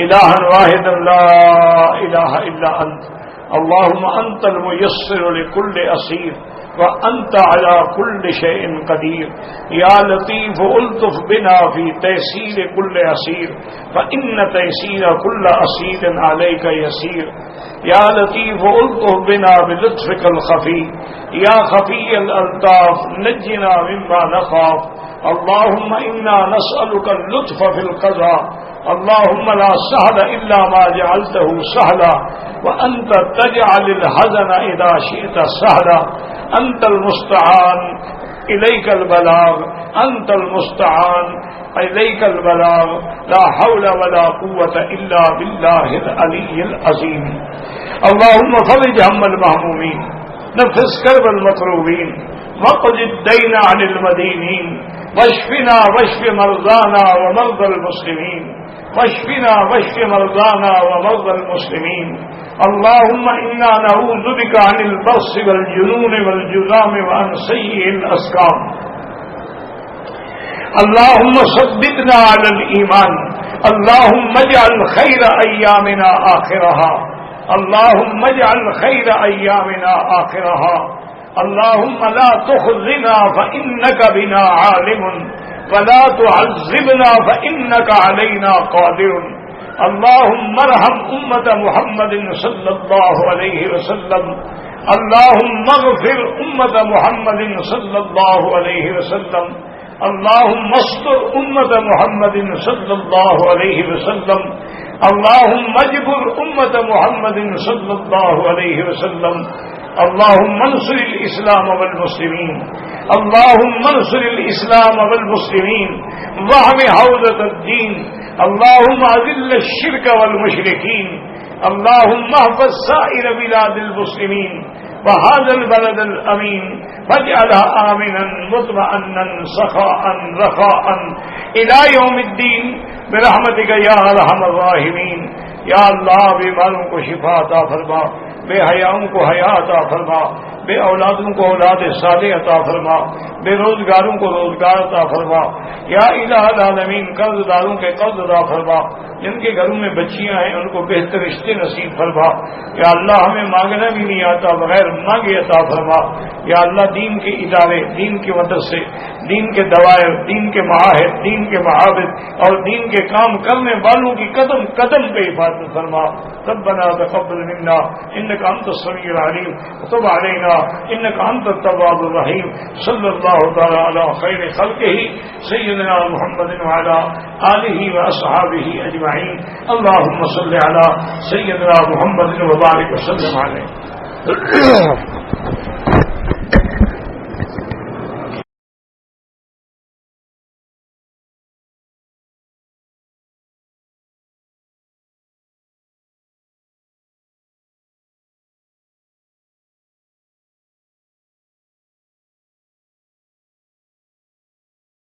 الها واحدا لا اله الا انت اللهم انت الميسر لكل اسير وأنت على كل شيء قدير يا لطيف ألطف بنا في تيسير كل أسير فإن تيسير كل أسير عليك يسير يا لطيف ألطف بنا بلطفك الخفي يا خفي الألطاف نجنا مما نخاف اللهم إنا نسألك اللطف في القضاء اللهم لا سهل إلا ما جعلته سهلا وأنت تجعل الحزن إذا شئت سهلا أنت المستعان إليك البلاغ أنت المستعان إليك البلاغ لا حول ولا قوة إلا بالله العلي العظيم اللهم فرج هم المهمومين نفس كرب المكروبين وقض الدين عن المدينين واشفنا واشف مرضانا ومرضى المسلمين واشفنا واشف مرضانا ومرضى المسلمين اللهم إنا نعوذ بك عن البرص والجنون والجذام وعن سيء الأسقام اللهم ثبتنا على الإيمان اللهم اجعل خير أيامنا آخرها اللهم اجعل خير أيامنا آخرها اللهم لا تخزنا فإنك بنا عالم ولا تعذبنا فإنك علينا قادر اللهم ارحم أمة محمد صلى الله عليه وسلم اللهم اغفر أمة محمد صلى الله عليه وسلم اللهم استر أمة محمد صلى الله عليه وسلم اللهم اجبر أمة محمد صلى الله عليه وسلم اللهم انصر الإسلام والمسلمين اللهم انصر الإسلام والمسلمين واحم حوزة الدين اللهم أذل الشرك والمشركين اللهم احفظ سائر بلاد المسلمين وهذا البلد الأمين واجعلها آمنا مطمئنا سخاء رخاء إلى يوم الدين برحمتك يا أرحم الراحمين یا اللہ بیماروں کو شفا عطا فرما، بے حیاؤں کو حیا عطا فرما، بے اولادوں کو اولاد صالح عطا فرما، بے روزگاروں کو روزگار عطا فرما، یا الہ العالمین قرض داروں کے قرض عطا فرما، جن کے گھروں میں بچیاں ہیں ان کو بہتر رشتے نصیب فرما، یا اللہ ہمیں مانگنا بھی نہیں آتا بغیر مانگے عطا فرما، یا اللہ دین کے ادارے، دین کے مدرسے، دین کے دوائر، دین کے معاہد، دین کے معابد اور دین کے کام کرنے والوں کی قدم قدم پہ حفاظت فرما۔ ربنا تقبل منا انك انت السميع العليم وتب علينا انك انت التواب الرحيم صلى الله تعالى على خير خلقه سيدنا محمد وعلى آله واصحابه اجمعين اللهم صل على سيدنا محمد وبارك وسلم عليه